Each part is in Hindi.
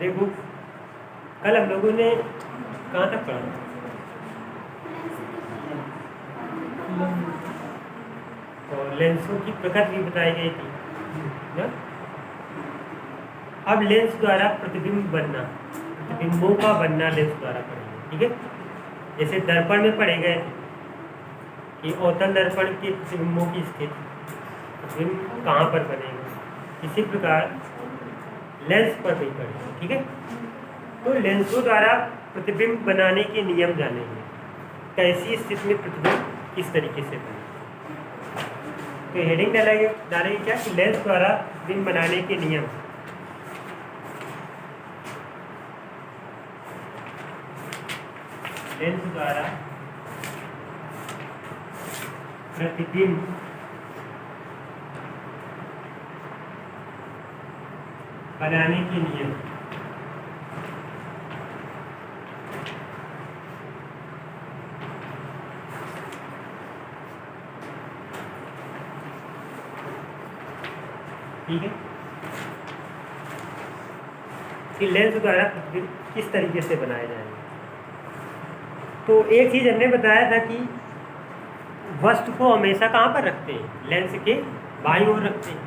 देखो कल हम लोगों ने कहाँ तक पढ़ा? और लेंसों की प्रकृति भी बताई गई थी ना? अब लेंस द्वारा प्रतिबिंब बनना, प्रतिबिंबों का बनना लेंस द्वारा पढ़ेंगे, ठीक है। जैसे दर्पण में पढ़े गए थे कि अवतल दर्पण के प्रतिबिंबों की स्थिति, प्रतिबिंब कहाँ पर बनेगा, इसी प्रकार लेंस पर भी पढ़ेंगे, ठीक है। तो लेंसों द्वारा प्रतिबिंब बनाने के नियम जानेंगे, कैसी स्थिति में प्रतिबिंब किस तरीके से बने। तो हेडिंग डालेंगे क्या कि लेंस द्वारा प्रतिबिंब बनाने के नियम। लेंस द्वारा प्रतिबिंब बनाने के नियम। ठीक है, कि लेंस द्वारा प्रतिबिंब किस तरीके से बनाए जाएंगे। तो एक चीज हमने बताया था कि वस्तु को हमेशा कहाँ पर रखते हैं, लेंस के बाईं ओर रखते हैं।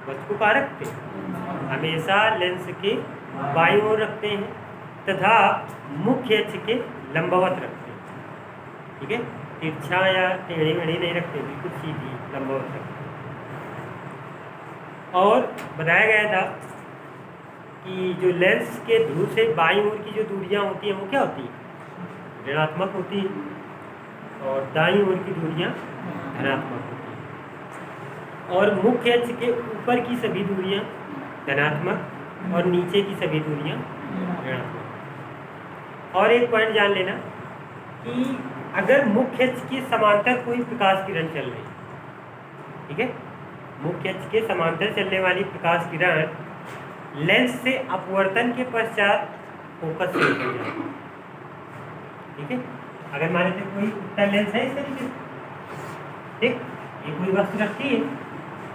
वस्तु को कहाँ रखते हैं? हमेशा लेंस के बाईं ओर रखते हैं तथा मुख्य अक्ष के लंबवत रखते हैं, ठीक है। तिरछा या टेढ़ी मेढ़ी नहीं रखते, बिल्कुल सीधी लंबवत रखते हैं। और बताया गया था कि जो लेंस के ध्रुव से बाईं ओर की जो दूरियां होती हैं वो क्या होती हैं? ऋणात्मक होती है, और दाईं ओर की दूरियां धनात्मक होती हैं। और मुख्य अक्ष के ऊपर की सभी दूरियां धनात्मक और नीचे की सभी दूरियां ऋणात्मक। और एक पॉइंट जान लेना कि अगर मुख्य अक्ष के समांतर कोई प्रकाश किरण चल रही है, ठीक है, मुख्य अक्ष के समांतर चलने वाली प्रकाश किरण लेंस से अपवर्तन के पश्चात फोकस से निकल जाती है, ठीक है। अगर मान लीजिए कोई उत्तल लेंस है इस तरीके से, ठीक, ये कोई वस्तु रखती है,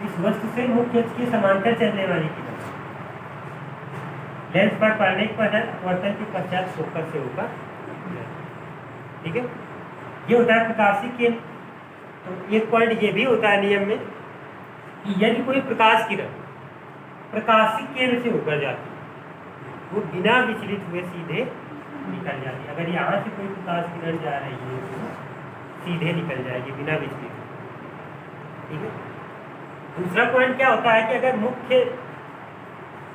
इस वस्तु से मुख्य अक्ष के समांतर चलने वाली किरण लेंस पर पड़ने के पश्चात अपवर्तन के पश्चात फोकस से होकर, ठीक है। ये होता है प्रकाशिक केंद्र। तो एक पॉइंट ये भी होता है नियम में कि यदि कोई प्रकाश किरण प्रकाशिक केंद्र से होकर जाती है वो बिना विचलित हुए सीधे निकल जाती है। अगर यहाँ से कोई प्रकाश किरण जा रही है तो सीधे निकल जाएगी बिना विचलित, ठीक है। दूसरा पॉइंट क्या होता है कि अगर मुख्य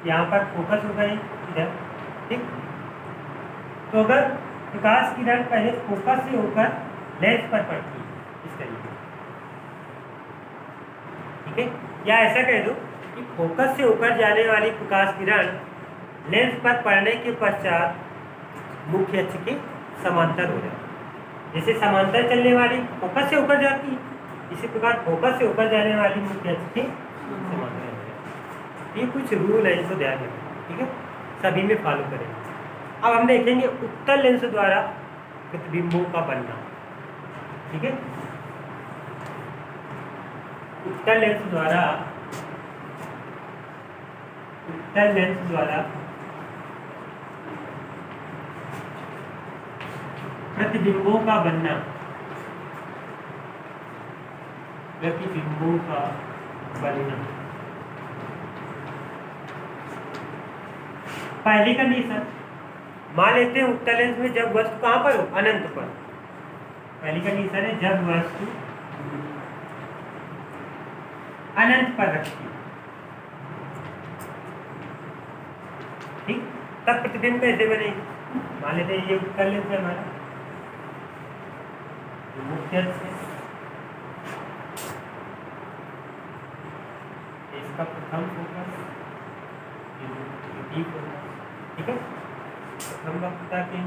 यहाँ पर फोकस हो गई इधर, ठीक, तो अगर प्रकाश किरण पहले फोकस से होकर लेंस पर पड़ती है इस तरीके से, ठीक है, या ऐसा कह दो कि फोकस से होकर जाने वाली प्रकाश किरण लेंस पर पड़ने के पश्चात मुख्य अक्ष के समांतर हो जाती है। जैसे समांतर चलने वाली फोकस से होकर जाती है, इसी प्रकार फोकस से होकर जाने वाली मुख्य अक्ष के समांतर हो जाती है। ये कुछ रूल है, इनको ध्यान रखें, ठीक है, सभी में फॉलो करेंगे। अब हम देखेंगे उत्तल लेंस द्वारा प्रतिबिंबों का बनना, ठीक है। उत्तल लेंस द्वारा प्रतिबिंबों का बनना, प्रतिबिंबों का बनना। पहली कंडीशन मान लेते हैं उत्तल लेंस में जब वस्तु कहाँ पर हो, अनंत पर। पहली कंडीशन है जब वस्तु अनंत पर रखती है, ठीक, तब प्रतिबिंब कैसे बनेगी। मान लेते हैं ये उत्तल लेंस है हमारा, मुख्य अक्ष है, इसका प्रथम फोकस, ये द्वितीय फोकस, ठीक है, प्रथम वक्रता के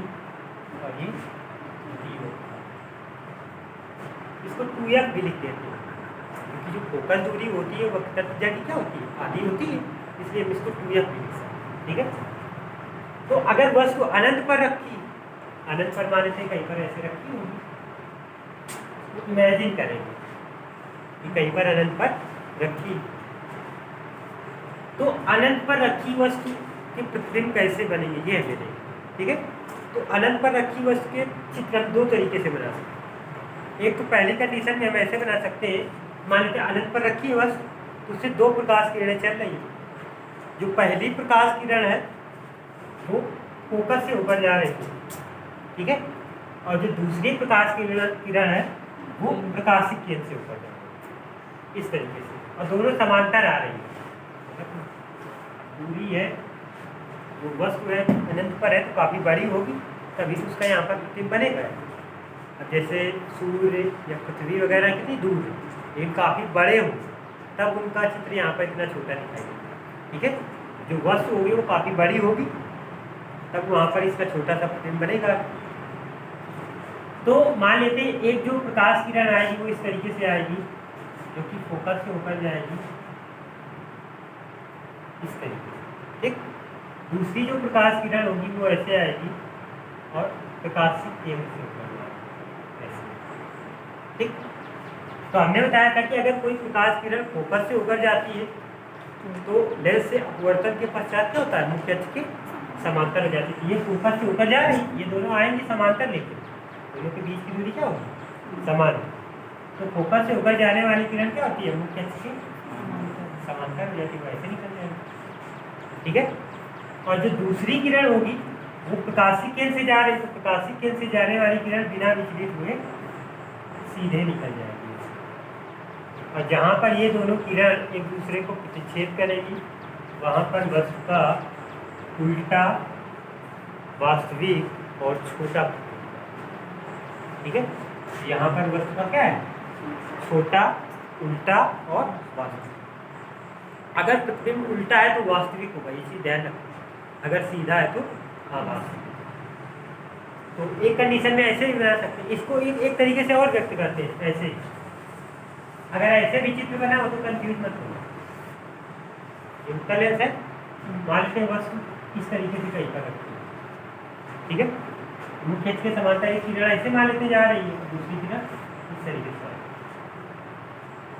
और ये द्वितीय वक्रता। इसको 2f भी लिख देते हैं क्योंकि जो फोकस दूरी होती है वक्रता त्रिज्या की क्या होती है, आधी होती है, इसलिए हम इसको 2f भी लिख सकते हैं, ठीक है। तो अगर वस्तु अनंत पर रखी, अनंत पर मान लेते कहीं पर ऐसे रखी होगी, तो इमेजिन करेंगे कि कहीं पर अनंत पर रखी, तो अनंत पर रखी वस्तु कि प्रतिबिंब कैसे बनेंगे ये हमें देखें। ठीक है, तो अनंत पर रखी वस्तु के चित्र हम दो तरीके से बना सकते हैं। एक तो पहली कंडीशन में हम ऐसे बना सकते हैं, मान लेते हैं अनंत पर रखी वस्तु, तो उससे दो प्रकाश किरणें चल रही हैं। जो पहली प्रकाश किरण है वो फोकस से ऊपर जा रही है, ठीक है, और जो दूसरी प्रकाश किरण है वो प्रकाशिक केंद्र से ऊपर जा रही है, इस तरीके से, और दोनों समांतर आ रही है। दूरी है, वो वस्तु है अनंत पर है तो काफ़ी बड़ी होगी, तभी तो उसका यहाँ पर प्रतिबिंब बनेगा। अब जैसे सूर्य या पृथ्वी वगैरह कितनी दूर है, लेकिन काफ़ी बड़े हों तब उनका चित्र यहाँ पर इतना छोटा दिखाई देगा। ठीक है, जो वस्तु होगी वो काफ़ी बड़ी होगी तब वहाँ पर इसका छोटा सा प्रतिबिंब बनेगा। तो मान लेते हैं एक जो प्रकाश किरण आएगी वो इस तरीके से आएगी, जो कि फोकस से ऊपर जाएगी इस तरीके से। ठीक, दूसरी जो प्रकाश किरण होगी वो ऐसे आएगी और प्रकाशिक केंद्र से ऊपर जाएगी ऐसे। ठीक, तो हमने बताया था कि अगर कोई प्रकाश किरण फोकस से ऊपर जाती है तो लेंस से अपवर्तन के पश्चात क्या होता है, मुख्य अक्ष के समांतर हो जाती है। ये फोकस से ऊपर जा रही, ये दोनों आएंगे समांतर, लेकिन दोनों के बीच की दूरी क्या होगी, समान। तो फोकस से ऊपर जाने वाली किरण क्या होती है, मुख्य अक्ष के समांतर हो जाती है, वैसे निकल जाएगी। ठीक है, और जो दूसरी किरण होगी वो प्रकाशिक केंद्र से जा रही है, तो प्रकाशिक केंद्र से जाने वाली किरण बिना विचलित हुए सीधे निकल जाएगी। और जहाँ पर ये दोनों किरण एक दूसरे को प्रतिच्छेद करेगी वहाँ पर वस्तु का उल्टा, वास्तविक और छोटा। ठीक है, यहाँ पर वस्तु का क्या है, छोटा, उल्टा और वास्तविक। अगर प्रतिबिंब उल्टा है तो वास्तविक होगा, ये चीज ध्यान रखो। अगर सीधा है तो अवास्तविक। तो एक कंडीशन में ऐसे भी बना सकते हैं, इसको एक तरीके से और व्यक्त करते हैं ऐसे। अगर ऐसे भी चित्र बना हो तो कंफ्यूज मत हो, ये उत्तल लेंस है, मान लेते हैं वस्तु इस तरीके से कहीं पर रखती है। ठीक है, मुख्य अक्ष के समांतर एक किरण ऐसे मान लेते जा रही है, दूसरी किरण इस तरीके से।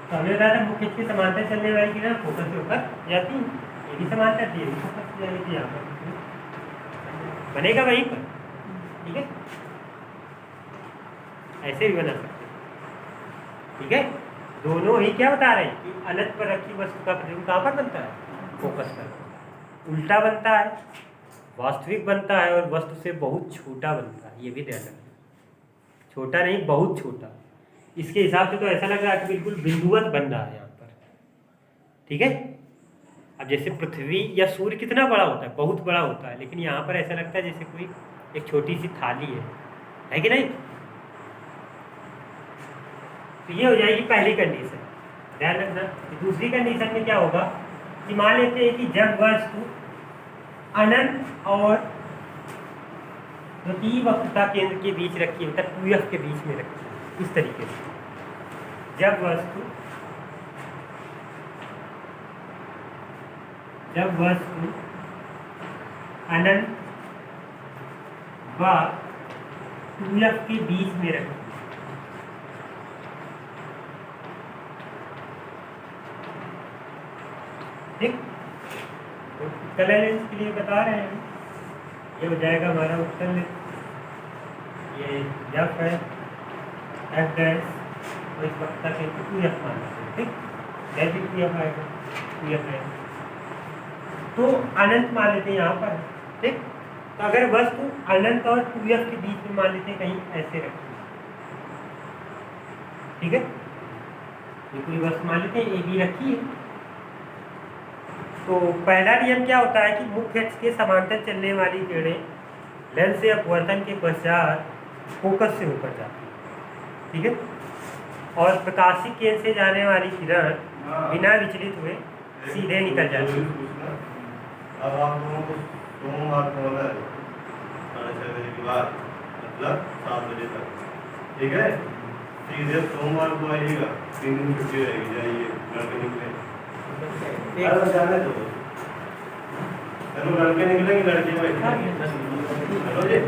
तो हमें बताया था मुख्य अक्ष के समांतर चलने वाली किरण फोकस से ऊपर जाती है, ये भी समांतर थी, फोकस से जाएगी, यहाँ पर बनेगा वहीं पर। ठीक है, ऐसे भी बना सकते हैं। ठीक है, दोनों ही क्या बता रहे हैं कि अनंत पर रखी वस्तु का प्रतिबिंब कहाँ पर बनता है, फोकस पर। उल्टा बनता है, वास्तविक बनता है और वस्तु से बहुत छोटा बनता है, ये भी ध्यान रखना। छोटा नहीं, बहुत छोटा। इसके हिसाब से तो ऐसा लग रहा है कि बिल्कुल बिंदुवत बन रहा है यहाँ पर। ठीक है, अब जैसे पृथ्वी या सूर्य कितना बड़ा होता है, बहुत बड़ा होता है, लेकिन यहाँ पर ऐसा लगता है जैसे कोई एक छोटी सी थाली है कि नहीं। तो ये हो जाएगी पहली कंडीशन, ध्यान रखना। दूसरी कंडीशन में क्या होगा कि मान लेते हैं कि जब वस्तु अनंत और द्वितीय वक्रता केंद्र के बीच रखी है, मतलब 2f के बीच में रखी है, इस तरीके से। जब वस्तु अनंत व 2f के बीच में रखी, ठीक, तो कलर लेंस के लिए बता रहे हैं, ये हो जाएगा हमारा उत्तल लेंस, ये एफ है, एफ डैश, और इस वक्ता के 2f मान लेते हैं। ठीक, जैसे 2f आएगा, 2f है तो अनंत मान लेते हैं यहाँ पर। ठीक, तो अगर वस्तु अनंत और 2f के बीच में मान लेते हैं, कहीं ऐसे रखी, ठीक है, ये कोई वस्तु मान लेते हैं ए बी रखी है। तो पहला नियम क्या होता है कि मुख्य अक्ष के समांतर चलने वाली किरणें लेंस से अपवर्तन के पश्चात फोकस से ऊपर जाती है। ठीक है, और प्रकाशिक केंद्र से जाने वाली किरण बिना विचलित हुए सीधे निकल जाती है। अब आप लोगों को सोमवार को है 6:30 बजे के बाद, मतलब 7 बजे तक, ठीक है। सीधे सोमवार को आइएगा, 3 दिन छुट्टी रहेगी, जाइए लड़के निकले, जाने दो, चलो लड़के निकलेंगे, लड़के बैठेंगे, चलो जी।